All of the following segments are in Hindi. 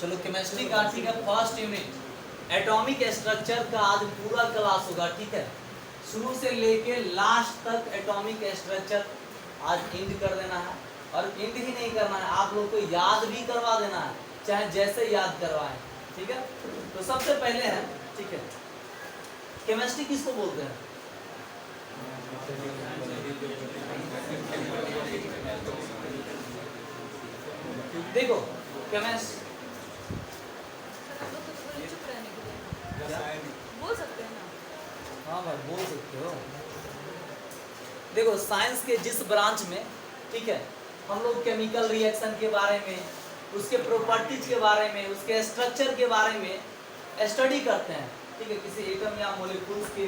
चलो केमिस्ट्री का ठीक है फर्स्ट यूनिट एटॉमिक स्ट्रक्चर का आज पूरा क्लास होगा। ठीक है, शुरू से लेके लास्ट तक एटॉमिक स्ट्रक्चर आज इंड कर देना है। और इंड ही नहीं करना है, आप लोग को याद भी करवा देना है, चाहे जैसे याद करवाएं। ठीक है, तो सबसे पहले है, ठीक है, केमिस्ट्री किसको बोलते हैं? देखो केमिस्ट्री बोल सकते हैं ना। हाँ भाई बोल सकते हो। देखो साइंस के जिस ब्रांच में, ठीक है, हम लोग केमिकल रिएक्शन के बारे में, उसके प्रॉपर्टीज के बारे में, उसके स्ट्रक्चर के बारे में स्टडी करते हैं। ठीक है, किसी एटम या मॉलिक्यूल्स के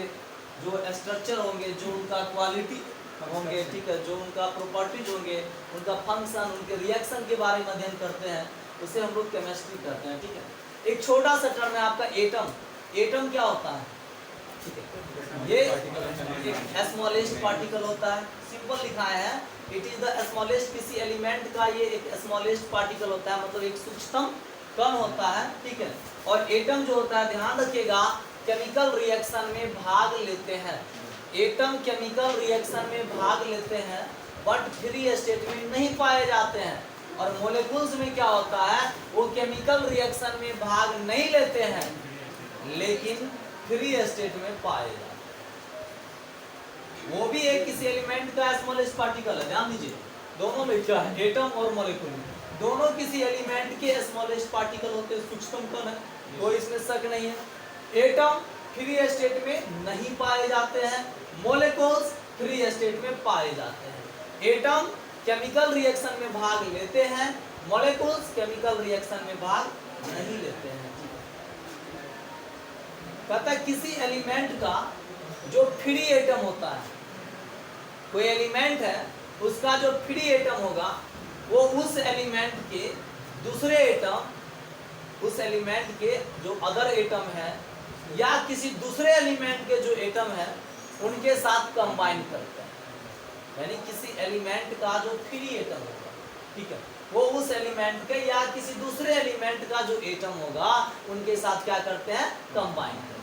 जो स्ट्रक्चर होंगे, जो उनका क्वालिटी होंगे, ठीक है, जो उनका प्रॉपर्टीज होंगे, उनका फंक्शन, उनके रिएक्शन के बारे में अध्ययन करते हैं, उसे हम लोग केमिस्ट्री करते हैं। ठीक है, एक छोटा सा टर्म है आपका एटम। एटम क्या होता है? ठीक है, ये एक स्मॉलेस्ट पार्टिकल होता है। सिंपल लिखा है, इट इज द स्मॉलेस्ट, किसी एलिमेंट का ये एक स्मॉलेस्ट पार्टिकल होता है, मतलब एक सूक्ष्मतम कण होता है। ठीक है, और एटम जो होता है, ध्यान रखिएगा, केमिकल रिएक्शन में भाग लेते हैं। एटम केमिकल रिएक्शन में भाग लेते हैं, बट फ्री स्टेट में नहीं पाए जाते हैं। और मॉलिक्यूल्स में क्या होता है, वो केमिकल रिएक्शन में भाग नहीं लेते हैं, लेकिन फ्री स्टेट में पाए जाते हैं। वो भी एक किसी एलिमेंट का स्मॉलेस्ट पार्टिकल है। ध्यान दीजिए, दोनों में क्या है, एटम और मॉलिक्यूल, दोनों किसी एलिमेंट के स्मॉलेस्ट पार्टिकल होते हैं, सूक्ष्मतम कण है, कोई इसमें शक नहीं है। एटम फ्री स्टेट में नहीं पाए जाते हैं, मॉलिक्यूल्स फ्री स्टेट में पाए जाते हैं। एटम केमिकल रिएक्शन में भाग लेते हैं, मॉलिक्यूल्स केमिकल रिएक्शन में भाग नहीं लेते हैं। कहता है किसी एलिमेंट का जो फ्री एटम होता है, कोई एलिमेंट है, उसका जो फ्री एटम होगा, वो उस एलिमेंट के दूसरे एटम, उस एलिमेंट के जो अदर एटम है, या किसी दूसरे एलिमेंट के जो एटम है, उनके साथ कंबाइन करते हैं। यानी किसी एलिमेंट का जो फ्री एटम होगा, ठीक है, वो उस एलिमेंट के या किसी दूसरे एलिमेंट का जो एटम होगा, उनके साथ क्या करते हैं, कंबाइन करते हैं।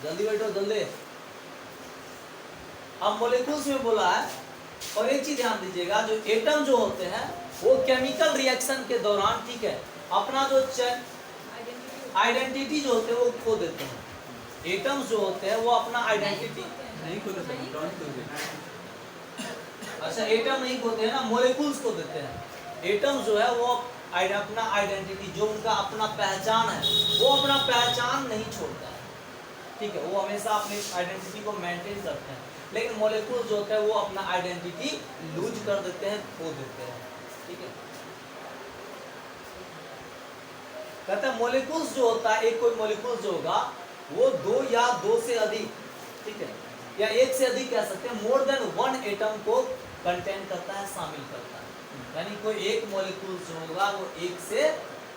जल्दी बैठो जल्दी। अब मॉलिक्यूल्स में बोला है, और एक चीज ध्यान दीजिएगा, जो एटम जो होते हैं वो केमिकल रिएक्शन के दौरान, ठीक है, अपना जो आइडेंटिटी जो होते हैं वो खो देते हैं। एटम्स जो होते हैं वो अपना आइडेंटिटी नहीं खो देते हैं। अच्छा, एटम नहीं खोते हैं ना, मॉलिक्यूल्स को देते हैं। एटम जो है वो अपना आइडेंटिटी, जो उनका अपना पहचान है, वो अपना पहचान नहीं छोड़ता है। ठीक है, वो हमेशा अपनी आइडेंटिटी को मेंटेन करते हैं। लेकिन मॉलिक्यूल जो होता है वो अपना आइडेंटिटी लूज कर देते हैं, खो देते हैं। ठीक है, कहते हैं मॉलिक्यूल्स जो होता है, एक कोई मॉलिक्यूल जो होगा वो दो या दो से अधिक, ठीक है, या एक से अधिक कह सकते हैं, मोर देन वन एटम को कंटेन करता है, शामिल करता है। यानी कोई एक मॉलिक्यूल जो होगा वो एक से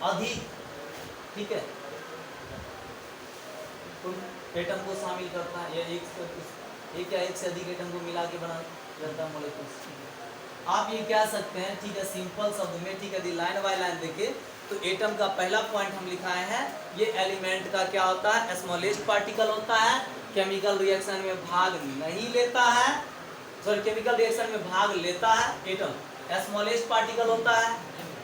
अधिक, ठीक है, एटम को शामिल करता है, या एक या एक से अधिक एटम को मिला के बना रहता है मॉलिक्यूल्स। आप ये कह सकते हैं, ठीक है, सिंपल शब्द में, ठीक है, यदि लाइन बाय लाइन देखें तो एटम का पहला पॉइंट हम लिखाए हैं, ये एलिमेंट का क्या होता है, स्मॉलेस्ट पार्टिकल होता है, केमिकल रिएक्शन में भाग नहीं लेता है, सॉरी, केमिकल रिएक्शन में भाग लेता है। एटम स्मॉलेस्ट पार्टिकल होता है,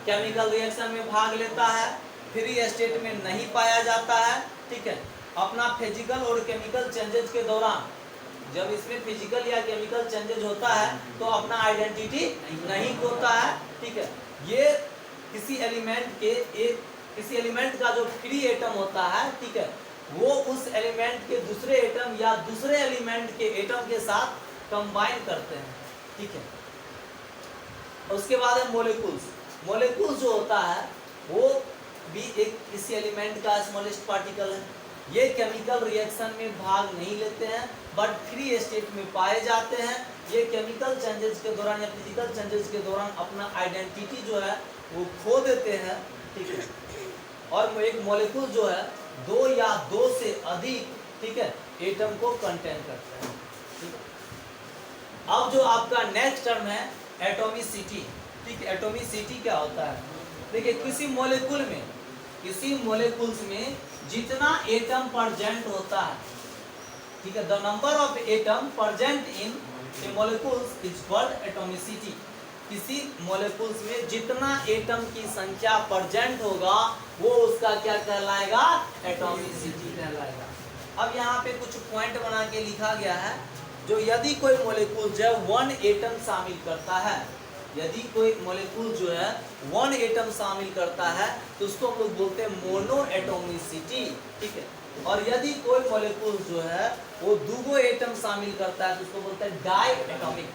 केमिकल रिएक्शन में भाग लेता है, फ्री स्टेट में नहीं पाया जाता है। ठीक है, अपना फिजिकल और केमिकल चेंजेस के दौरान, जब इसमें फिजिकल या केमिकल चेंजेस होता है तो अपना आइडेंटिटी नहीं खोता है। ठीक है, ये किसी एलिमेंट का जो फ्री एटम होता है, ठीक है, वो उस एलिमेंट के दूसरे एटम या दूसरे एलिमेंट के एटम के साथ कंबाइन करते हैं। ठीक है, उसके बाद है मॉलिक्यूल्स। मॉलिक्यूल्स जो होता है वो भी एक किसी एलिमेंट का स्मॉलेस्ट पार्टिकल है। ये केमिकल रिएक्शन में भाग नहीं लेते हैं, बट फ्री स्टेट में पाए जाते हैं। ये केमिकल चेंजेस के दौरान या फिजिकल चेंजेस के दौरान अपना आइडेंटिटी जो है वो खो देते हैं। ठीक है, और एक मॉलिक्यूल जो है दो या दो से अधिक, ठीक है, एटम को कंटेन करते हैं। ठीक है, अब जो आपका नेक्स्ट टर्म है एटॉमिसिटी। ठीक है, एटॉमिसिटी क्या होता है? देखिए किसी मॉलिक्यूल्स में जितना एटम प्रेजेंट होता है, ठीक है, the number of atom present in A molecules is called atomicity. किसी मॉलिक्यूल्स में जितना एटम की संख्या प्रेजेंट होगा वो उसका क्या कहलाएगा? एटॉमिसिटी कहलाएगा। अब यहाँ पे कुछ पॉइंट बना के लिखा गया है, जो यदि कोई मॉलिक्यूल जो है 1 एटम शामिल करता है, यदि कोई मॉलिक्यूल जो है 1 एटम शामिल करता है तो उसको हम लोग बोलते हैं मोनो एटॉमिसिटी, ठीक है। और यदि कोई मॉलिक्यूल जो है वो 2 एटम शामिल करता है तो उसको बोलते हैं डाई एटॉमिक,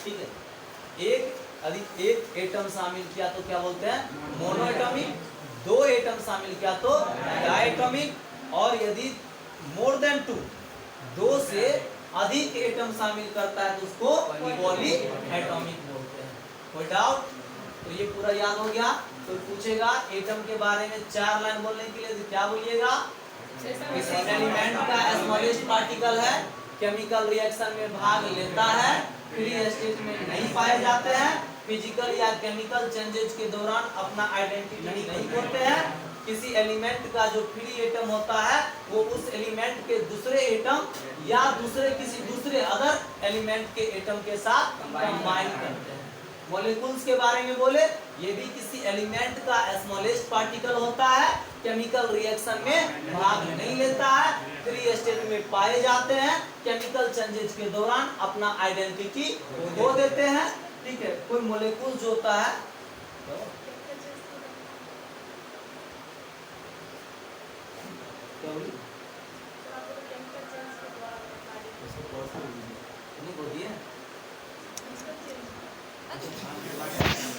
ठीक है। एक एटम शामिल किया तो क्या बोलते हैं? Mono atomic. 2 एटम शामिल किया तो डाई एटॉमिक, और यदि मोर देन 2 से अधिक एटम शामिल करता है तो उसको पॉली एटॉमिक बोलते हैं। कोई डाउट? तो ये पूरा याद हो गया। तो पूछेगा एटम के बारे में 4 लाइन बोलने के लिए तो क्या बोलिएगा? किसी एलिमेंट का स्मॉलेस्ट पार्टिकल है, केमिकल रिएक्शन में भाग लेता है, फ्री स्टेट में नहीं पाए जाते हैं, फिजिकल या केमिकल चेंजेस के दौरान अपना आइडेंटिटी नहीं खोते हैं। किसी एलिमेंट का जो फ्री एटम होता है वो उस एलिमेंट के दूसरे एटम या किसी दूसरे अदर एलिमेंट के एटम के साथ कंबाइन करते हैं। मॉलिक्यूल्स के बारे में बोले, ये भी किसी एलिमेंट का स्मॉलेस्ट पार्टिकल होता है, केमिकल रिएक्शन में भाग नहीं लेता है, फ्री स्टेट में पाए जाते हैं, केमिकल चेंजेस के दौरान अपना आइडेंटिटी खो देते हैं, ठीक है। कोई मॉलिक्यूल जो होता है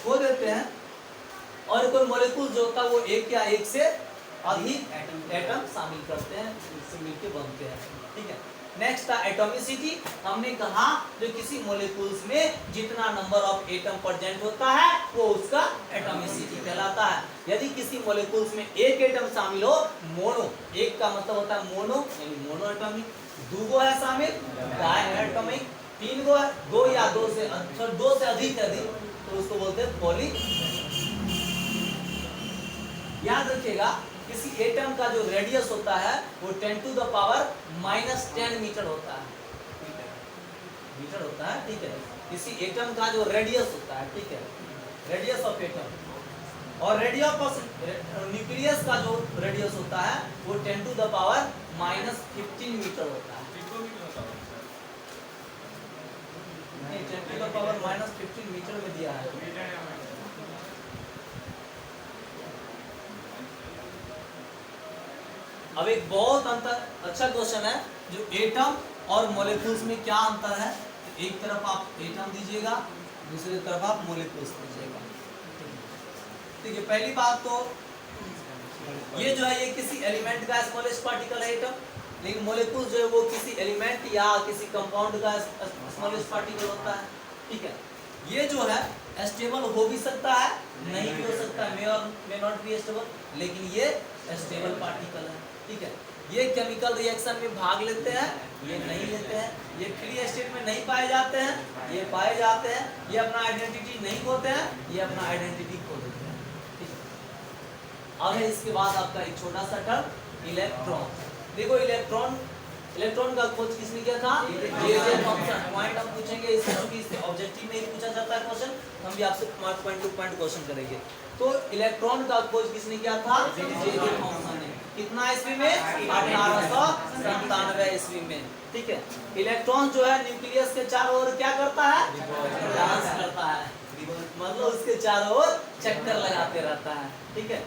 खो देते हैं, और कोई मॉलिक्यूल जो होता है वो एक या एक से अधिक एटम शामिल करते हैं, इससे मिलके बनते हैं, ठीक है। नेक्स्ट था एटॉमिसिटी। हमने कहा जो किसी मॉलिक्यूल्स में जितना नंबर ऑफ एटम प्रेजेंट होता है वो उसका एटॉमिसिटी कहलाता है। यदि किसी मॉलिक्यूल्स में एक एटम शामिल हो, मोनो, एक का मतलब होता है मोनो यानी मोनो एटॉमिक, 2 है शामिल डाई एटॉमिक, 3 है, 2 या 2 से अधिक तो उसको बोलते हैं पॉली। याद रखिएगा किसी एटम का जो रेडियस होता है वो 10⁻⁻10 मीटर होता है, मीटर होता है, ठीक है। किसी एटम का जो रेडियस होता है, ठीक है, रेडियस ऑफ एटम, और रेडियस ऑफ न्यूक्लियस का जो रेडियस होता है वो 10⁻15 मीटर होता है। नहीं, 10⁻15 मीटर में दिया है। अब एक बहुत अच्छा क्वेश्चन है, जो एटम और मॉलिक्यूल्स में क्या अंतर है। तो एक तरफ आप एटम दीजिएगा, दूसरी तरफ आप मॉलिक्यूल्स दीजिएगा, ठीक है। पहली बात तो ये जो है ये किसी एलिमेंट का स्मॉलेस्ट पार्टिकल है एटम, लेकिन मॉलिक्यूल जो है वो किसी एलिमेंट या किसी कंपाउंड का स्मॉलेस्ट पार्टिकल होता है, ठीक है। ये जो है स्टेबल हो भी सकता है, नहीं भी हो सकता है, मे नॉट बी स्टेबल, लेकिन ये स्टेबल पार्टिकल है, ठीक है। ये केमिकल रिएक्शन में भाग लेते हैं, ये नहीं लेते हैं, ये फ्री स्टेट में नहीं पाए जाते हैं, ये पाए जाते हैं, ये अपना आइडेंटिटी नहीं खोते हैं, ये अपना आइडेंटिटी खो देते हैं, ठीक है। अब है इसके बाद आपका एक छोटा सा टर्म इलेक्ट्रॉन। देखो इलेक्ट्रॉन का खोज किसने किया था? J Thomson. पॉइंट हम पूछेंगे इससे, क्योंकि इससे ऑब्जेक्टिव में ही पूछा जाता है क्वेश्चन, हम भी आपसे पॉइंट टू पॉइंट क्वेश्चन करेंगे। तो इलेक्ट्रॉन का खोज किसने किया था? जे थॉमसन ने। कितना ईस्वी में? 1897 ईस्वी में, ठीक है। इलेक्ट्रॉन जो है न्यूक्लियस के चारों ओर क्या करता है? डांस करता है, मतलब उसके चारों ओर चक्कर लगाते रहता है, ठीक है।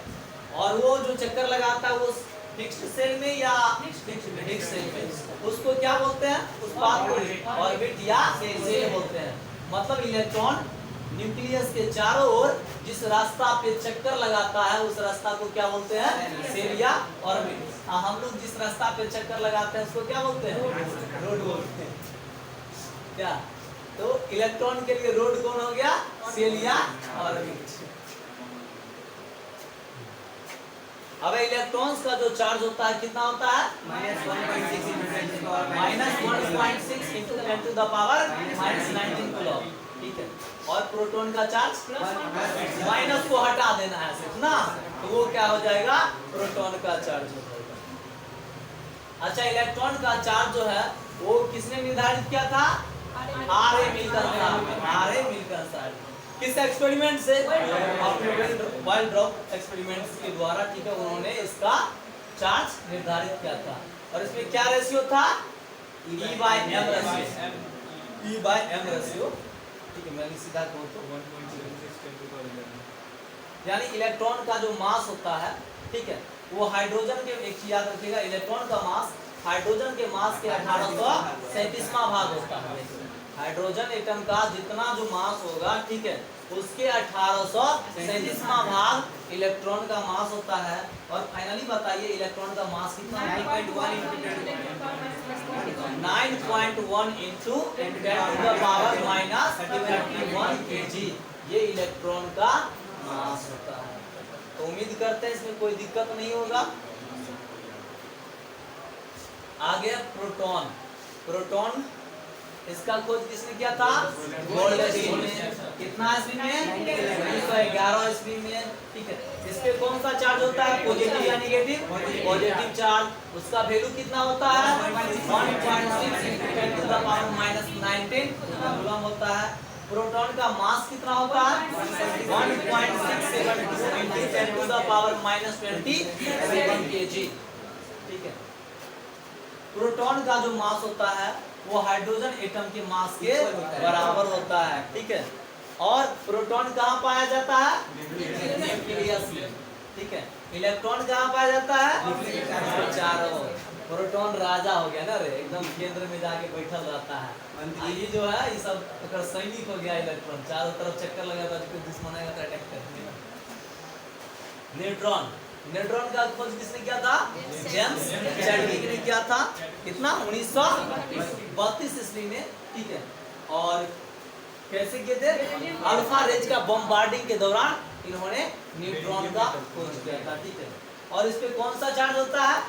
और वो जो चक्कर लगाता है वो फिक्स्ड सेल में या फिक्स्ड सेल में, उसको क्या बोलते हैं? उस बात को ऑर्बिट या सेल बोलते हैं। मतलब इलेक्ट्रॉन न्यूक्लियस के चारों ओर जिस रास्ता पे चक्कर लगाता है उस रास्ता को क्या बोलते हैं? सेल या ऑर्बिट। हम लोग जिस रास्ता पे चक्कर लगाते हैं उसको क्या बोलते हैं? रोड बोलते हैं, क्या? तो इलेक्ट्रॉन के लिए रोड कौन हो गया? सेल या ऑर्बिट। अब इलेक्ट्रॉन्स का जो चार्ज होता है कितना होता है? -1.6 × 10⁻⁻⁹ कूलम। ठीक है, और प्रोटॉन का चार्ज माइनस को हटा देना है सिर्फ ना, तो वो क्या हो जाएगा, प्रोटॉन का चार्ज हो जाएगा। अच्छा, इलेक्ट्रॉन का चार्ज जो है वो किसने निर्धारित किया था, आर ए मिल्टन साहब, आर ए मिल्टन साहब। किस एक्सपेरिमेंट से, वाइल्ड ड्रॉप एक्सपेरिमेंट के द्वारा, ठीक है, उन्होंने इसका चार्ज निर्धारित किया था। और इसमें क्या रेशियो था, E by M ratio, E by M ratio, ठीक है, मैंने सीधा कहूं तो 1.76 यानी इलेक्ट्रॉन का जो मास होता है, ठीक है, वो हाइड्रोजन के, एक चीज याद रखिएगा, इलेक्ट्रॉन का मास हाइड्रोजन के मास के 1837वां भाग होता है। हाइड्रोजन एटम का जितना जो मास होगा, ठीक है, उसके 1837वां भाग इलेक्ट्रॉन का मास होता है। और फाइनली बताइए इलेक्ट्रॉन का मास कितना है, 9.1 into 10 to the power minus 21 kg, ये इलेक्ट्रॉन का मास होता है। तो उम्मीद करते हैं इसमें कोई दिक्कत नहीं होगा। आगे प्रोटॉन, प्रोटॉन इसका खोज किसने किया था, गोल्डस्टी ने, कितना ईस्वी में, 1911 ईस्वी में, ठीक है। इस पे कौन सा चार्ज होता है, पॉजिटिव या नेगेटिव, पॉजिटिव चार्ज। उसका वैल्यू कितना होता है, 1.6 × 10 to the power -19 कूलम होता है। प्रोटॉन का मास कितना होता है, 1.672 × 10 to the power -27 kg, ठीक है। प्रोटॉन का जो मास होता है वो हाइड्रोजन एटम के मास के बराबर होता है, ठीक है। और प्रोटॉन कहाँ पाया जाता है, न्यूक्लियस में, ठीक है। इलेक्ट्रॉन कहाँ पाया जाता है, चारों। प्रोटॉन राजा हो गया ना रे, एकदम केंद्र में जाके बैठल रहता है। ये जो है ये सब सैनिक हो गया, इलेक्ट्रॉन चारों तरफ चक्कर लगाता है, दुश्मन आएगा तो अटैक करेगा। न्यूट्रॉन, न्यूट्रॉन का खोज किसने किया था, जेम्स चैडविक ने किया था, कितना 1932 ईस्वी में, ठीक है। और कैसे किए थे, अल्फा रेज का बम्बार्डिंग के दौरान इन्होंने न्यूट्रॉन का खोज किया था, ठीक है। और इस पे कौन सा चार्ज होता है,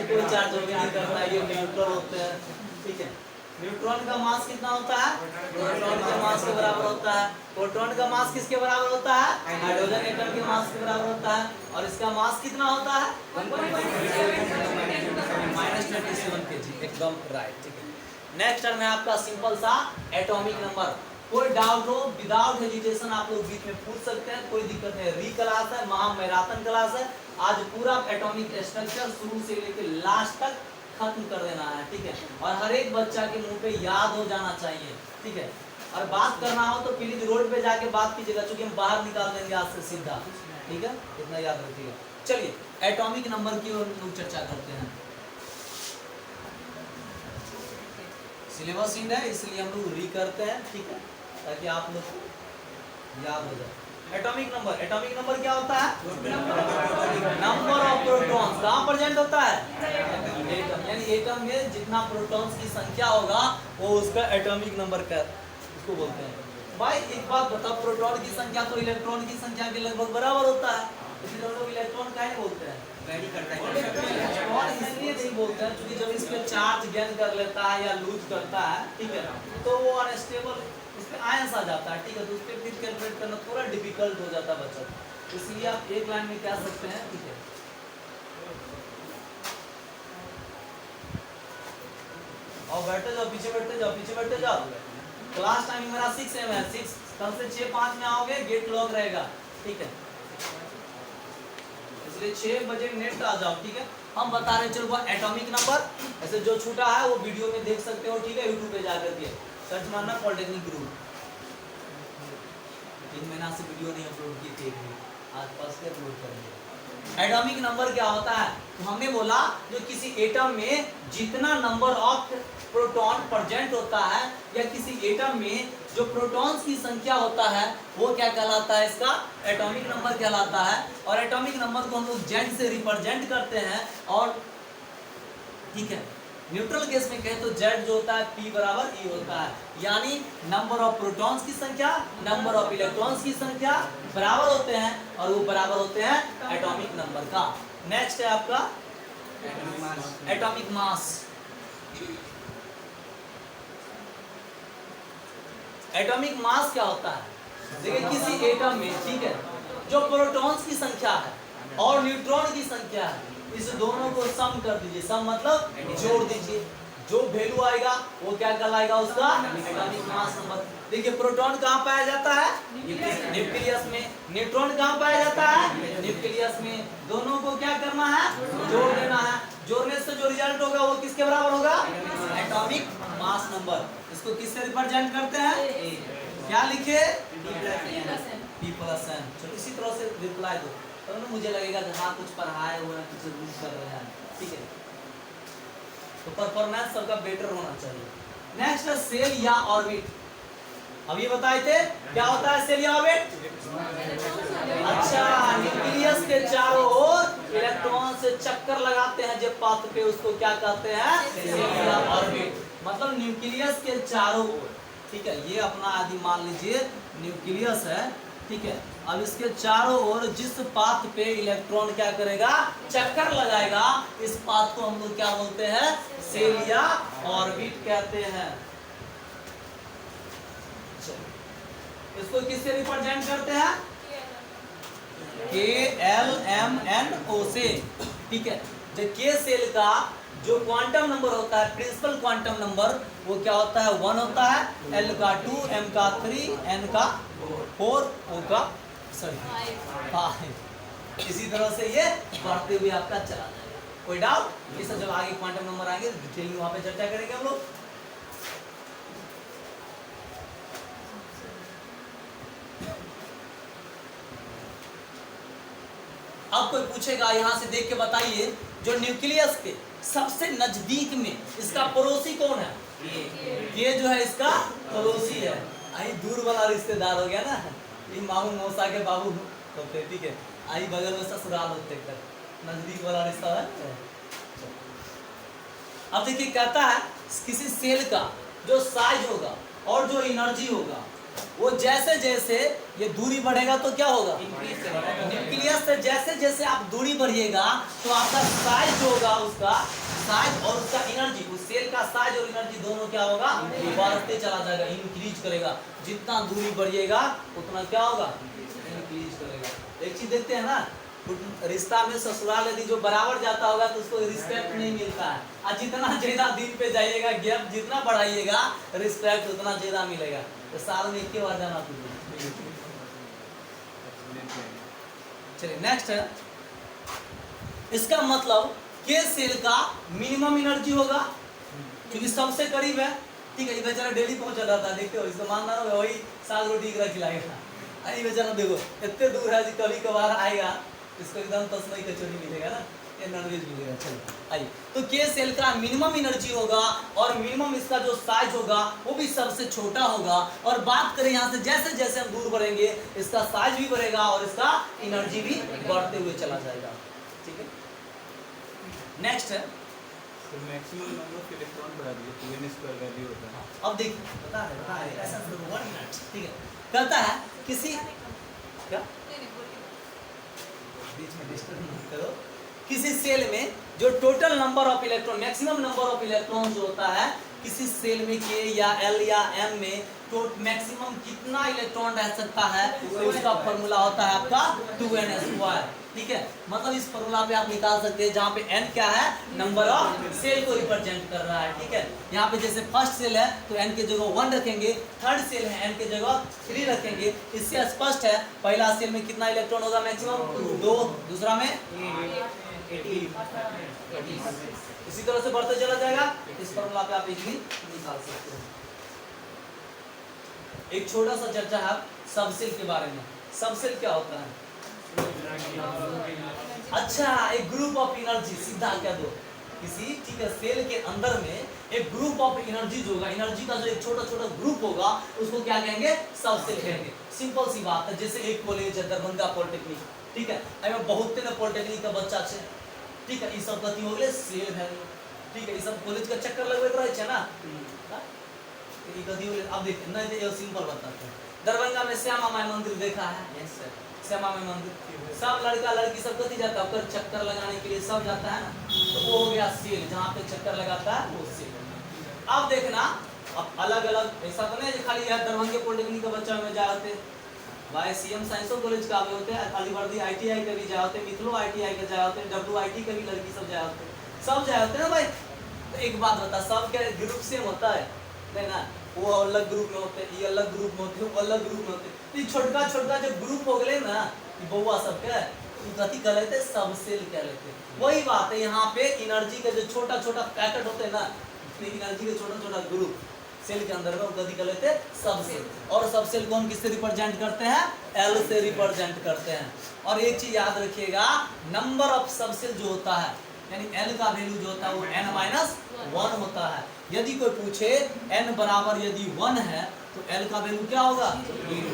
कोई चार्ज नहीं करता है, ये न्यूट्रल होते हैं, ठीक है। न्यूट्रॉन का मास कितना होता है, प्रोटॉन के मास के बराबर होता है। प्रोटॉन का मास किसके बराबर होता है, हाइड्रोजन एटम के मास के बराबर होता है। और इसका मास कितना होता है, -27 kg, एकदम राइट, ठीक है। नेक्स्ट टर्म है आपका सिंपल सा एटॉमिक नंबर। कोई डाउट हो विदाउट हेजिटेशन आप लोग बीच में पूछ सकते हैं, कोई दिक्कत नहीं। री क्लास है, महा मैराथन क्लास है, आज पूरा एटॉमिक स्ट्रक्चर शुरू से लेकर लास्ट तक खत्म कर देना है, ठीक है। और हर एक बच्चा के मुंह पे याद हो जाना चाहिए, ठीक है। और बात करना हो तो प्लीज रोड पे जाके बात कीजिएगा, क्योंकि हम बाहर निकाल देंगे आज से सीधा, ठीक है, इतना याद रखिएगा। चलिए एटॉमिक नंबर की ओर लोग चर्चा करते हैं। सिलेबस इंड है इसलिए हम लोग री करते हैं, ठीक है, ताकि आप लोग को याद हो जाए। एटॉमिक नंबर, एटॉमिक नंबर क्या होता है, नंबर ऑफ प्रोटॉन्स, कहाँ प्रेजेंट होता है, एटम, यानी एटम में जितना प्रोटॉन्स की संख्या होगा वो उसका एटॉमिक नंबर का उसको बोलते हैं। भाई एक बात बताओ, प्रोटॉन की संख्या तो इलेक्ट्रॉन की संख्या के लगभग बराबर होता है, इसलिए हम लोग इलेक्ट्रॉन काहे बोलते हैं, वैरी करता है। इलेक्ट्रॉन इसलिए नहीं बोलते हैं क्योंकि जब इस पे चार्ज गेन कर लेता है या लूज करता है, ठीक है, तो वो अनस्टेबल उस पे आयंस आ जाता है, ठीक है, तो उस पे फिर कैलकुलेट करना थोड़ा डिफिकल्ट हो जाता है बच्चों, इसलिए आप एक लाइन में कह सकते हैं, ठीक है। और बैठे जाओ, पीछे बैठते जाओ, पीछे बैठते जाओ। क्लास टाइमिंग मेरा 6 am है, 6 कल से 6:05 में आओगे, गेट लॉक रहेगा, ठीक है, इसलिए 6 बजे नेट आ जाओ, ठीक है। हम बता रहे चलो एटॉमिक नंबर, ऐसे जो छूटा है वो वीडियो में देख सकते हो, ठीक है, यूट्यूब पे जाकर के सर्च मारना पॉलिटेक्निक ग्रुप। 3 महीना से वीडियो नहीं अपलोड किए थे, आज पास के अपलोड करेंगे। एटॉमिक नंबर क्या होता है, तो हमने बोला जो किसी एटम में जितना नंबर ऑफ प्रोटॉन प्रेजेंट होता है या किसी एटम में जो प्रोटॉन्स की संख्या होता है वो क्या कहलाता है, इसका एटॉमिक नंबर कहलाता है। और एटॉमिक नंबर को हम लोग जेड से रिप्रेजेंट करते हैं, और ठीक है, न्यूट्रल केस में कहें तो जेड जो होता है P बराबर E होता है, यानी नंबर ऑफ प्रोटॉन्स की संख्या नंबर ऑफ इलेक्ट्रॉन्स की संख्या बराबर होते हैं, और वो बराबर होते हैं एटॉमिक नंबर का। नेक्स्ट है आपका एटॉमिक मास। एटॉमिक मास क्या होता है? देखिए किसी एटम में, ठीक है, जो प्रोटॉन्स की संख्या है और न्यूट्रॉन की संख्या है, इस दोनों को सम कर दीजिए। सम मतलब जोड़ दीजिए, जो वैल्यू आएगा वो क्या कहलाएगा? उसका एटॉमिक मास नंबर। देखिए प्रोटॉन कहाँ पाया जाता है? न्यूक्लियस में। न्यूट्रॉन कहाँ पाया जाता है? न्यूक्लियस में। दोनों को क्या करना है? जोड़ देना है। जोड़ने से जो रिजल्ट होगा वो किसके बराबर होगा? Atomic mass number. इसको किससे रिप्रेजेंट करते हैं? क्या लिखे? P plus n। चलो इसी तरह से रिप्लाई दो, तो ना मुझे लगेगा कि हाँ कुछ पढ़ाए हुए हैं, कुछ यूज कर रहे हैं, ठीक है। तो परफॉर्मेंस सबका बेटर होना चाहिए। नेक्स्ट है सेल या ऑर्बिट। अभी बताए थे क्या होता है सेल या ऑर्बिट? अच्छा, न्यूक्लियस के चारों ओर इलेक्ट्रॉन से चक्कर लगाते हैं जब पाथ पे, उसको क्या कहते हैं? सेल या ऑर्बिट। मतलब न्यूक्लियस के चारों ओर, ठीक है, ये अपना आदि मान लीजिए न्यूक्लियस है, ठीक है। अब इसके चारों ओर जिस पाथ पे इलेक्ट्रॉन क्या करेगा? चक्कर लगाएगा, इस पाथ को हम लोग क्या बोलते हैं? सेल या ऑर्बिट कहते हैं। इसको किससे रिप्रेजेंट करते हैं? KLMNO से, ठीक है। जो के सेल का जो क्वांटम नंबर होता है, प्रिंसिपल क्वांटम नंबर, वो क्या होता है? 1 होता है, L का 2, M का 3, N का 4, O का 5। इसी तरह से ये बढ़ते हुए आपका चला जाएगा। कोई डाउट? ये सब जब आगे क्वांटम नंबर आएंगे डिटेल में वहां पे चर्चा करेंगे हम लोग। अब कोई पूछेगा यहाँ से देख के बताइए, जो न्यूक्लियस के सबसे नजदीक में इसका पड़ोसी कौन है? ये जो है इसका पड़ोसी है। आई दूर वाला रिश्तेदार हो गया ना, ये मामू मौसा के बाबू होते, ठीक है। आई बगल में ससुराल होते, नजदीक वाला रिश्ता है। अब देखिए कहता है किसी सेल का जो साइज होगा और जो एनर्जी होगा, वो जैसे जैसे ये दूरी बढ़ेगा तो क्या होगा? न्यूक्लियस से जैसे जैसे आप दूरी बढ़िएगा तो आपका साइज जो होगा, उसका साइज और उसका एनर्जी, उस सेल का साइज और एनर्जी दोनों क्या होगा? बढ़ते चला जाएगा, इंक्रीज करेगा। जितना दूरी बढ़िएगा उतना क्या होगा? इंक्रीज करेगा। एक चीज देखते हैं ना, रिश्ता में ससुराल यदि जो बराबर जाता होगा तो उसको रिस्पेक्ट नहीं मिलता है, और जितना ज्यादा दिन पे जाइएगा, गैप जितना बढ़ाइएगा, रिस्पेक्ट उतना ज्यादा मिलेगा। तो साल में एक बार जाना पड़ेगा। चलिए नेक्स्ट है, इसका मतलब के सेल का मिनिमम एनर्जी होगा, क्योंकि सबसे करीब है, ठीक है। ये बेचारा डेली पहुंच जाता है, देखते हो, इसको मानना ना वही साग रोटी की खिलाएगा। अरे बेचारा देखो इतने दूर है, कभी कभार आएगा, इसको एकदम तस्मई कचौड़ी मिलेगा ना, ये नॉनवेज मिलेगा। चलो आइए, तो के सेल का मिनिमम एनर्जी होगा और मिनिमम इसका जो साइज होगा वो भी सबसे छोटा होगा। और बात करें यहाँ से जैसे जैसे हम दूर बढ़ेंगे, इसका साइज भी बढ़ेगा और इसका एनर्जी भी बढ़ते हुए चला जाएगा, ठीक है। नेक्स्ट है, तो मैक्सिमम नंबर ऑफ इलेक्ट्रॉन बढ़ा दिए, 2n स्क्वायर वैल्यू होता है। अब देखिए बता है ऐसा 1 मिनट, ठीक है। कहता है किसी क्या बीच में डिस्टर्ब मत करो, किसी सेल में जो total number of electron, maximum number of electron जो होता है किसी सेल में, के या एल या एम में, तो मैक्सिमम कितना इलेक्ट्रॉन रह सकता है, तो उसका फॉर्मूला होता है आपका 2n स्क्वायर, ठीक है। मतलब इस फॉर्मूला पे आप निकाल सकते हैं, जहाँ पे n क्या है? नंबर ऑफ सेल को रिप्रेजेंट कर रहा है, ठीक है। यहाँ पे जैसे फर्स्ट सेल है तो n के जगह 1 रखेंगे, थर्ड सेल है n के जगह 3 रखेंगे। इससे स्पष्ट है पहला सेल में कितना इलेक्ट्रॉन होगा? मैक्सिमम 2, दूसरा में 18। इसी तरह से बढ़ते चला जाएगा। इस फॉर्मूला पे आप इजीली निकाल सकते हैं। एक छोटा सा चर्चा है सबसेल के बारे में। सबसेल क्या होता है? अच्छा, एक ग्रुप ऑफ एनर्जी, सीधा कह दो किसी, ठीक है, सेल के अंदर में एक ग्रुप ऑफ एनर्जी जो होगा, एनर्जी का जो एक छोटा छोटा ग्रुप होगा, उसको क्या कहेंगे? सबसेल कहेंगे। सिंपल सी बात है, जैसे एक कॉलेज है दरभंगा पॉलिटेक्निक, ठीक है, एमें बहुत ने पॉलिटेक्निक का बच्चा छे, ठीक है, ई सब कथी हो गेलै? सेल है, ठीक है। ई सब कॉलेज का चक्कर लगबैत रहै छै ना, ई कथी हो गेलै? अब देख नहीं तो ये सिंपल बताते हैं। दरभंगा में श्यामा माई मंदिर देखा है? यस सर, श्यामा माई मंदिर, सब लड़का लड़की सब कथी जाता है, ओकर चक्कर लगाने के लिए सब जाता है ना, तो वो हो गया सेल, जहाँ पे चक्कर लगाता है वो सेल। अब देखना अब अलग अलग ऐसा तो नहीं है खाली यार दरभंगे पॉलिटेक्निक का बच्चा में जा होते भाई सीएम साइंसो कॉलेज का भी होते हैं, अलीवर्दी आईटीआई का भी जा होते हैं, मिथिलो आईटीआई का जा होते हैं, डब्ल्यूआईटी का भी लड़की सब जा होते हैं, सब जा होते हैं ना भाई। तो एक बात बता, सब क्या ग्रुप सेम होता है नहीं ना, वो अलग ग्रुप में होते हैं, ये अलग ग्रुप में होते हैं, वो अलग ग्रुप में होते हैं। तो छोटका छोटका जो ग्रुप हो गए ना ये बउआ सब क्या गति कर लेते सब सेल कह लेते हैं। वही बात है यहाँ पे एनर्जी का जो छोटा छोटा पैकेट होते हैं ना, एनर्जी का छोटा छोटा ग्रुप सेल के अंदर में गति कर लेते सब सेल। और सब सेल को हम किससे रिप्रेजेंट करते हैं? एल से रिप्रेजेंट करते हैं। और एक चीज याद रखिएगा, नंबर ऑफ सब सेल जो होता है यानी एल का वैल्यू जो होता है वो n-1 होता है। यदि कोई पूछे n बराबर यदि 1 है तो l का वैल्यू क्या होगा?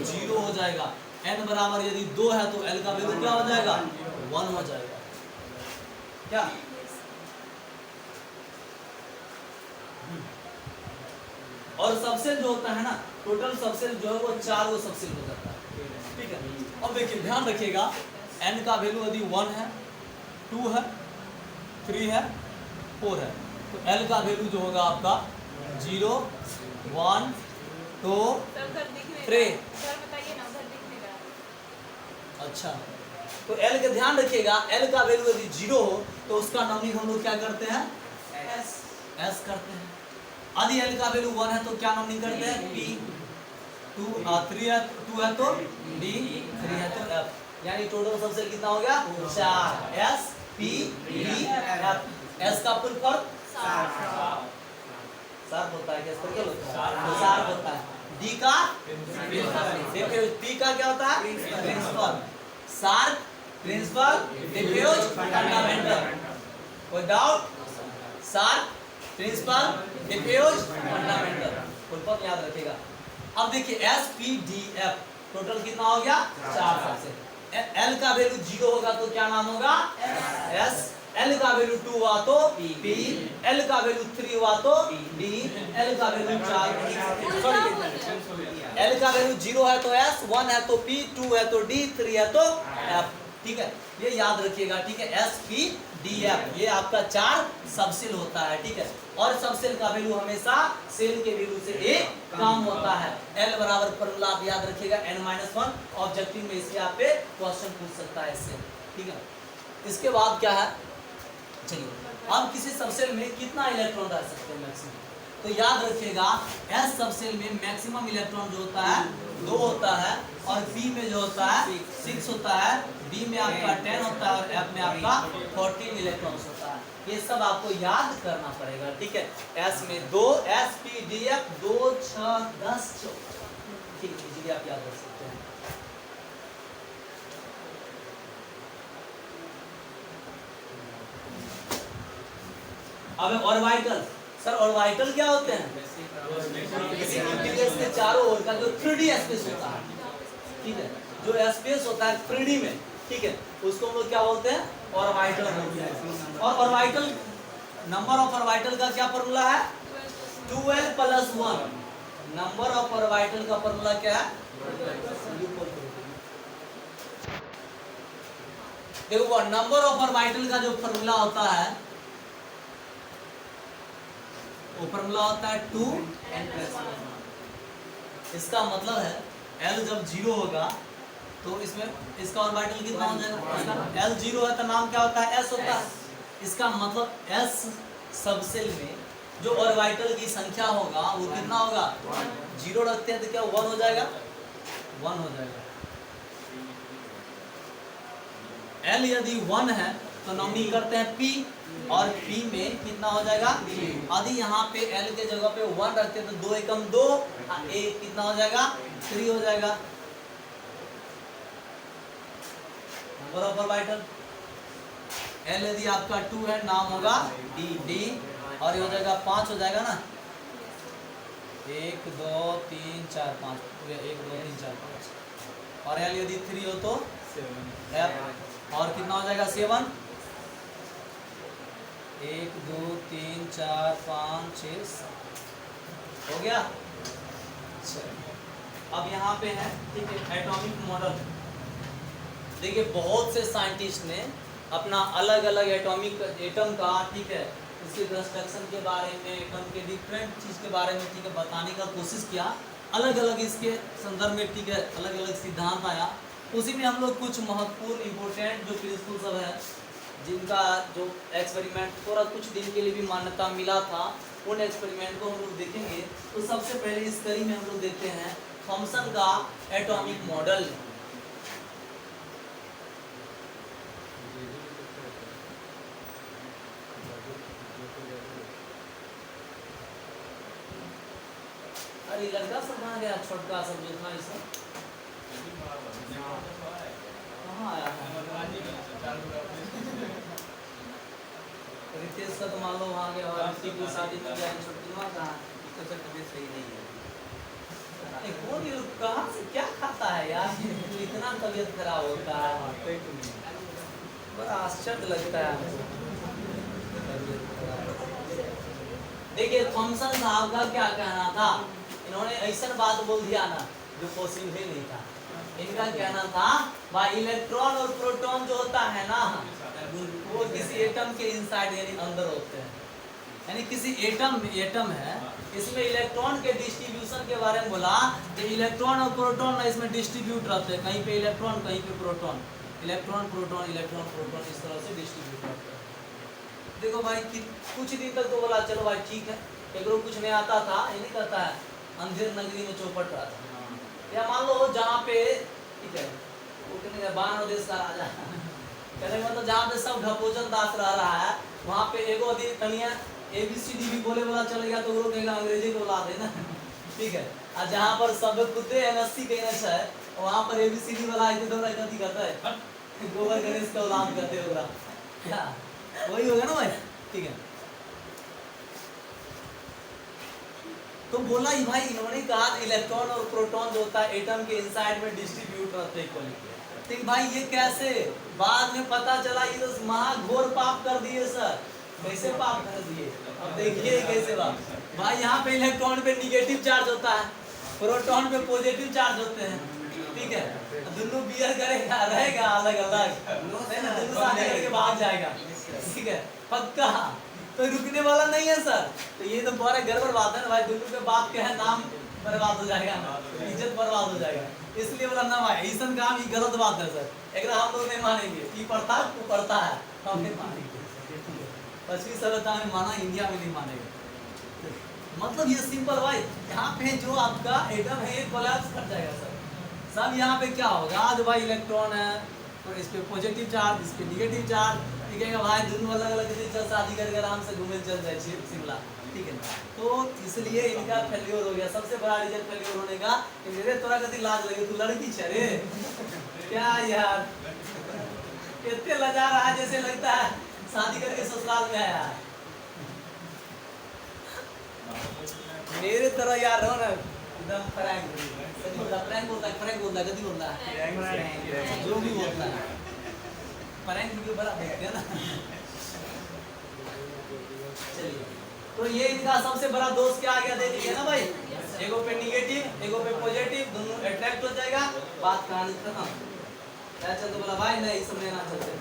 0 हो जाएगा। n बराबर यदि 2 है तो l का वैल्यू क्या हो जाएगा? 1 हो जाएगा। क्या और सबसेल जो होता है ना, टोटल सबसेल जो है वो 4 गो सबसेल हो जाता है, ठीक है। अब देखिए ध्यान रखिएगा, n का वैल्यू यदि 1 है, 2 है, 3 है, 4 है तो l का वैल्यू जो होगा आपका 0, 1, 2, 3। अच्छा तो l का ध्यान रखिएगा, l का वैल्यू यदि 0 हो तो उसका नॉमिनल हम लोग क्या करते हैं? s करते हैं। यदि l का वैल्यू 1 है तो क्या नॉमिनल करते हैं? p। 3 है 2 है तो d, 3 है तो f। यानी टोटल सबसेल कितना हो गया? 4। s p d f। s का फुल फॉर्म सार्प होता है, कैसे क्या होता है? सार्प होता है। d का डिफ्यूज, p का क्या होता है? Principal. Sharp, principal, diffuse, fundamental. कोई doubt? Sharp, principal, diffuse, fundamental. Full form याद रखिएगा। अब देखिए S P D F total कितना हो गया? 4 सबसेल। एल का वैल्यू 0 होगा तो क्या नाम होगा? एस। एल का वैल्यू 2 हुआ तो पी। एल का वैल्यू 3 हुआ तो डी। एल का वैल्यू 4 सॉरी एल का वैल्यू 0 है तो एस, 1 है तो पी, 2 है तो डी, 3 है तो एफ, ठीक है। ये याद रखिएगा, ठीक है। एस पी डी एफ ये आपका 4 सबसेल होता है, ठीक है। और सबसेल का वैल्यू हमेशा सेल के वैल्यू से एक कम होता है। एल बराबर फॉर्मूला आप याद रखिएगा n-1। ऑब्जेक्टिव में इससे आप पे क्वेश्चन पूछ सकता है इससे, ठीक है। इसके बाद क्या है, चलिए हम किसी सबसेल में कितना इलेक्ट्रॉन रह सकते हैं मैक्सिमम, तो याद रखिएगा एस सबसेल में मैक्सिमम इलेक्ट्रॉन जो होता है 2 होता है, और पी में जो होता है 6 होता है, डी में आपका 10 होता है, और एफ में आपका 14 इलेक्ट्रॉन्स होता है। ये सब आपको याद करना पड़ेगा, ठीक है। एस में 2, एस पी डी एफ 2, 6, 10, 14, ठीक है, इजीली आप याद रख सकते हैं। अब ऑर्बिटल, सर ऑर्बिटल क्या होते हैं? किसी न्यूक्लियस के चारों ओर का जो 3D स्पेस होता है, ठीक है, जो स्पेस होता है 3D में, ठीक है, उसको हम लोग क्या बोलते हैं? ऑर्बिटल बोलते हैं। और ऑर्बिटल नंबर ऑफ ऑर्बिटल का क्या फॉर्मूला है? 12 + 1। नंबर ऑफ ऑर्बिटल का फॉर्मूला क्या है? देखो नंबर ऑफ ऑर्बिटल का जो फॉर्मूला होता है वो फॉर्मूला होता है 2n+1। इसका मतलब है L जब 0 होगा तो इसमें इसका ऑर्बिटल कितना हो जाएगा? L 0 है तो नाम क्या होता है? S होता है। इसका मतलब S सबसेल में जो ऑर्बिटल की संख्या होगा वो कितना होगा? 0 रखते हैं तो क्या 1 हो जाएगा? 1 हो जाएगा। L यदि 1 है तो नॉमिनी करते हैं P, और P में कितना हो जाएगा? यदि यहाँ पे L के जगह पे 1 रखते हैं तो 2 एकम 2, एक कितना हो जाएगा? 3 हो जाएगा। नंबर ऑफ ऑर्बिटल L यदि आपका 2 है नाम होगा D, और ये हो जाएगा 5 हो जाएगा ना, 1 2 3 4 5 पूरे 1 2 3 4 5। और L यदि 3 हो तो 7, और कितना हो जाएगा? 7। 1 2 3 4 5 6 7 हो गया। अब यहाँ पे है, ठीक है, एटॉमिक मॉडल। देखिए बहुत से साइंटिस्ट ने अपना अलग अलग एटॉमिक एटम का, ठीक है, इसके कंस्ट्रक्शन के बारे में, एटम के डिफरेंट चीज़ के बारे में, ठीक है, बताने का कोशिश किया। अलग अलग इसके संदर्भ में, ठीक है, अलग अलग सिद्धांत आया। उसी में हम लोग कुछ महत्वपूर्ण इम्पोर्टेंट जो प्रिंसिपल सब है, जिनका जो एक्सपेरिमेंट थोड़ा कुछ दिन के लिए भी मान्यता मिला था, उन एक्सपेरिमेंट को हम लोग देखेंगे। तो सबसे पहले इस कड़ी में हम लोग देखते हैं थॉमसन का एटॉमिक मॉडल। अरे लड़का सब कहाँ गया, छोटका सब जो था इसका कहाँ आया है? रितेश का तो मान लो वहाँ गया, और इसकी कोई शादी में गया, छोटकी वहाँ कहाँ? इसका सर तबीयत सही नहीं है। अरे कौन ये लोग कहाँ से क्या खाता है यार, इतना तबीयत खराब होता है, खाते ही तो नहीं है। बड़ा आश्चर्य लगता है हमको। देखिए थॉमसन साहब का क्या कहना था, इन्होंने ऐसा बात बोल दिया ना जो पॉसिबल ही नहीं था। इनका कहना था भाई इलेक्ट्रॉन और प्रोटॉन जो होता है ना, वो किसी एटम के इनसाइड यानी अंदर होते हैं। यानी किसी एटम है, इसमें इलेक्ट्रॉन के डिस्ट्रीब्यूशन के बारे में बोला कि इलेक्ट्रॉन और प्रोटॉन ना इसमें डिस्ट्रीब्यूट रहते हैं, कहीं पे इलेक्ट्रॉन कहीं पे proton, electron proton electron proton इस तरह से डिस्ट्रीब्यूट रहते हैं। देखो भाई कि कुछ दिन तक तो बोला चलो भाई ठीक है, एक लोग कुछ नहीं आता था, ये नहीं कहता है अंधेर नगरी में चौपट रहा था, या मान लो जहाँ पे ठीक है वो कहने बांग्लादेश का राजा कहने मतलब जहाँ पे सब ढपोजन दास रह रहा है, वहाँ पे एगो अधिक कनिया ABCD भी बोले वाला चलेगा तो वो कहेगा अंग्रेजी को ला देना ठीक है। और जहाँ पर सब कुत्ते NSC कहना है, वहाँ पर ABCD वाला आए तो कथी करता है गोबर गणेश का उलाम करते होगा, क्या वही होगा ना भाई, ठीक है। तो बोला ही भाई इन्होंने कहा इलेक्ट्रॉन और प्रोटॉन जो होता है एटम के इनसाइड में डिस्ट्रीब्यूट रहते हैं। ठीक भाई ये कैसे, बाद में पता चला ये तो महाघोर पाप कर दिए सर। कैसे पाप कर दिए, अब देखिए कैसे बात। भाई यहाँ पे इलेक्ट्रॉन पे निगेटिव चार्ज होता है, प्रोटॉन पे पॉजिटिव चार्ज होते हैं, ठीक है। दोनों बियर करेगा रहेगा अलग अलग, दोनों शादी करके भाग जाएगा, ठीक है पक्का, तो रुकने वाला नहीं है सर। तो ये तो बड़ा गड़बड़ बात है ना भाई, दोनों के बाप के है नाम बर्बाद हो जाएगा ना, इज्जत बर्बाद हो जाएगा। इसलिए बोला ना भाई ऐसा काम ये गलत बात है सर, एक हम लोग नहीं मानेंगे। ये पढ़ता है वो पढ़ता है, हम नहीं मानेंगे। पश्चिमी सभ्यता में माना, इंडिया में नहीं मानेगा। मतलब ये सिंपल भाई, यहाँ पे जो आपका एटम है ये कोलैप्स कर जाएगा सर। सब यहाँ पे क्या होगा, आज भाई इलेक्ट्रॉन है और इस पे पॉजिटिव चार्ज, इस पे निगेटिव चार्ज, ठीक है भाई दोनों अलग अलग चल शादी करके आराम से घूमे चल जाए शिमला, ठीक है। तो इसलिए इनका फेल्योर हो गया। सबसे बड़ा रीजन फेल्योर होने का कि मेरे तोरा कति लाज लगे, तू लड़की छे रे क्या यार, कितने लजा रहा है, जैसे लगता है शादी करके ससुराल में आया है। मेरे तरह यार हो ना एकदम फ्रैंक बोलता है, फ्रैंक बोलता है, कति बोलता है, जो भी बोलता है फ्रैंक वीडियो बड़ा देखते हैं ना। चलिए तो ये इनका सबसे बड़ा दोष क्या आ गया, दे दीजिए ना भाई, एगो पे निगेटिव एगो पे पॉजिटिव, दोनों अट्रैक्ट हो जाएगा, बात कहानी खत्म। तो बोला भाई नहीं सब लेना चलते।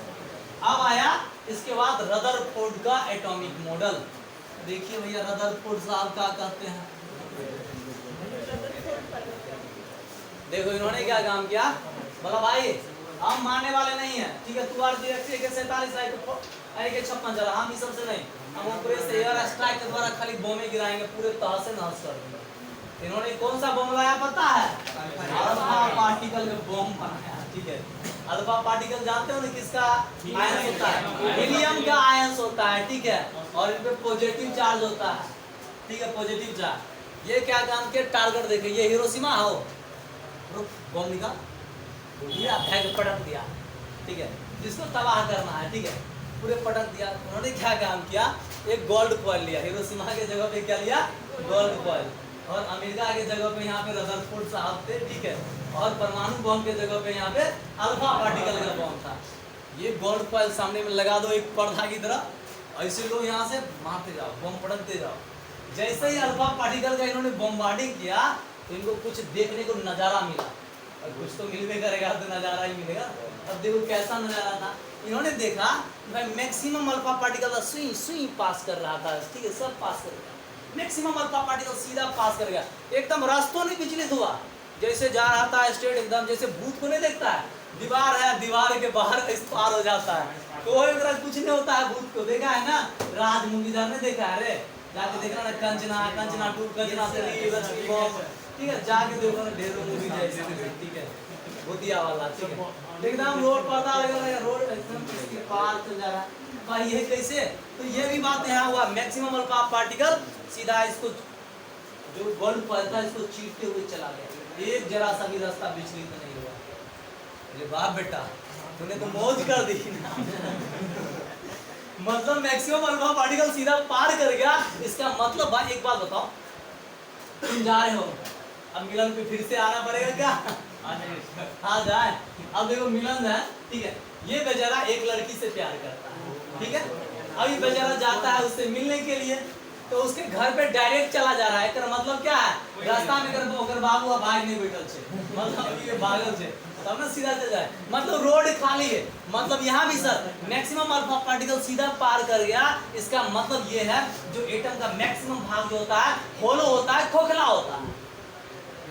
अब आया इसके बाद रदरफोर्ड का एटॉमिक मॉडल। देखिए भैया रदरफोर्ड साहब क्या कहते हैं, देखो इन्होंने क्या काम किया, बोला भाई हम मानने वाले नहीं है, ठीक है तू AK-47 AK-56 चला, हम इस सबसे नहीं, हम ऊपर से एयर स्ट्राइक के द्वारा खाली बम गिराएंगे, पूरे तहस से नहस कर देंगे। इन्होंने कौन सा बम लाया पता है, अल्फा पार्टिकल का बम बनाया, ठीक है। अल्फा पार्टिकल जानते हो ना किसका आयंस होता है, हीलियम का आयंस होता है, ठीक है, और इन पे पॉजिटिव चार्ज होता है, ठीक है पॉजिटिव चार्ज। ये क्या काम किया, टारगेट देखे, ये हिरोशिमा हो, बम निकाल दिया, पटक दिया, ठीक है, जिसको तबाह करना है, ठीक है, पूरे पटक दिया। उन्होंने क्या काम किया, एक गोल्ड कॉइल लिया, हिरोशिमा के जगह पे क्या लिया, गोल्ड कॉइल, और अमेरिका के जगह पे यहाँ पे रदरफोर्ड साहब थे, ठीक है, और परमाणु बम के जगह पे यहाँ पे अल्फा पार्टिकल का बम था। ये गोल्ड कॉइल सामने में लगा दो एक पर्दा की तरह, ऐसे लोग यहाँ से मारते जाओ, बम पटकते जाओ। जैसे ही अल्फा पार्टिकल का इन्होंने बमबार्डिंग किया तो इनको कुछ देखने को नज़ारा मिला, और कुछ तो मिलवे करेगा, तो नज़ारा ही मिलेगा। अब देखो कैसा नज़ारा था, इन्होंने देखा भाई मैक्सिमम अल्फा पार्टिकल सुई सुई पास कर रहा था, ठीक है, सब पास कर गया, मैक्सिमम अल्फा पार्टिकल सीधा पास कर गया, एकदम रास्तों नहीं विचलित हुआ, जैसे जा रहा था स्ट्रेट एकदम, जैसे भूत को नहीं देखता है, दीवार है, दीवार के बाहर इस पार हो जाता है, कोई कुछ नहीं होता है भूत को, देखा है ना, राज मूवी ने देखा है, अरे जाके देखना ना, कंचना, कंचना 2, कंचना 3, लक्ष्मी बॉम्ब, ठीक है, जाके देखो ना, ढेरों मूवी जैसे, ठीक है, भूतिया वाला, ठीक है, एकदम रोड पता लगा, रोड एकदम इसके पार चल जा रहा है भाई, ये कैसे, तो ये भी बात यहाँ हुआ, मैक्सिमम अल्फा पार्टिकल सीधा इसको जो वर्ल्ड पर था इसको चीरते हुए चला गया, एक जरा सा भी रास्ता विचलित नहीं हुआ। अरे बाप बेटा, तूने तो मौज कर दी ना। मतलब मैक्सिमम अल्फा पार्टिकल सीधा पार कर गया, इसका मतलब भाई एक बात बताओ, तुम जा रहे हो, अब मिलन पे फिर से आना पड़ेगा क्या? हाँ जाए, अब देखो मिलन है, ठीक है, ये बेचारा एक लड़की से प्यार करता है, ठीक है, अभी बेचारा जाता है उससे मिलने के लिए, तो उसके घर पे डायरेक्ट चला जा रहा है, कर मतलब क्या है, रास्ता में अगर बाबू भाग नहीं बैठल छे, मतलब ये भागल छे, तब ना सीधा चल जाए, मतलब रोड खाली है, मतलब यहाँ भी सर मैक्सिमम अल्फा पार्टिकल सीधा पार कर गया, इसका मतलब ये है जो एटम का मैक्सिमम भाग जो होता है होलो होता है, खोखला होता है,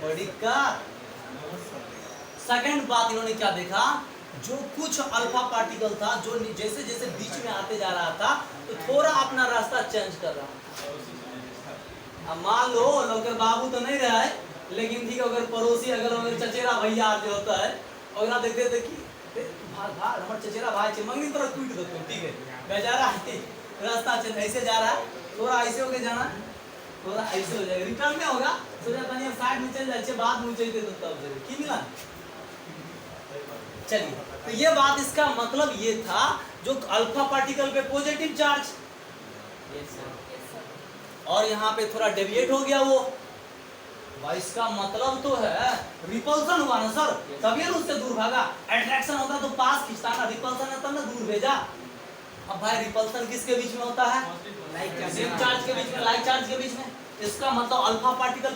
बड़ी का। सेकंड बात इन्होंने क्या देखा, जो कुछ अल्फा पार्टिकल था जो जैसे जैसे बीच में आते जा रहा था, तो थोड़ा अपना रास्ता चेंज कर रहा था। अब मान लो अगर बाबू तो नहीं रहा है, लेकिन ठीक है, अगर पड़ोसी अगर चचेरा भैया जो होता है, अगर आप देखते थे कि भाग भाग हमारे चचेरा भाई छे मंगनी तरह टूट देते, ठीक है, बेचारा रास्ता चेंज ऐसे जा रहा है, थोड़ा ऐसे होके जाना, थोड़ा ऐसे हो जाएगा, रिटर्न में होगा, सोचा तनिया साइड में चल जाए, बाद में चाहिए तो तब जरूर की मिला। चलिए, तो ये बात, इसका मतलब ये था जो अल्फा पार्टिकल पे पॉजिटिव चार्ज, और यहाँ पे थोड़ा डेविएट हो गया वो, भाई इसका मतलब तो है रिपल्सन हुआ ना सर, तभी ना उससे दूर भागा, अट्रैक्शन होता तो पास खींचता ना, रिपल्सन है तब ना दूर भेजा। अब भाई रिपल्सन किसके बीच में होता है, लाइक चार्ज के बीच में, लाइक चार्ज के बीच में, इसका मतलब अल्फा पार्टिकल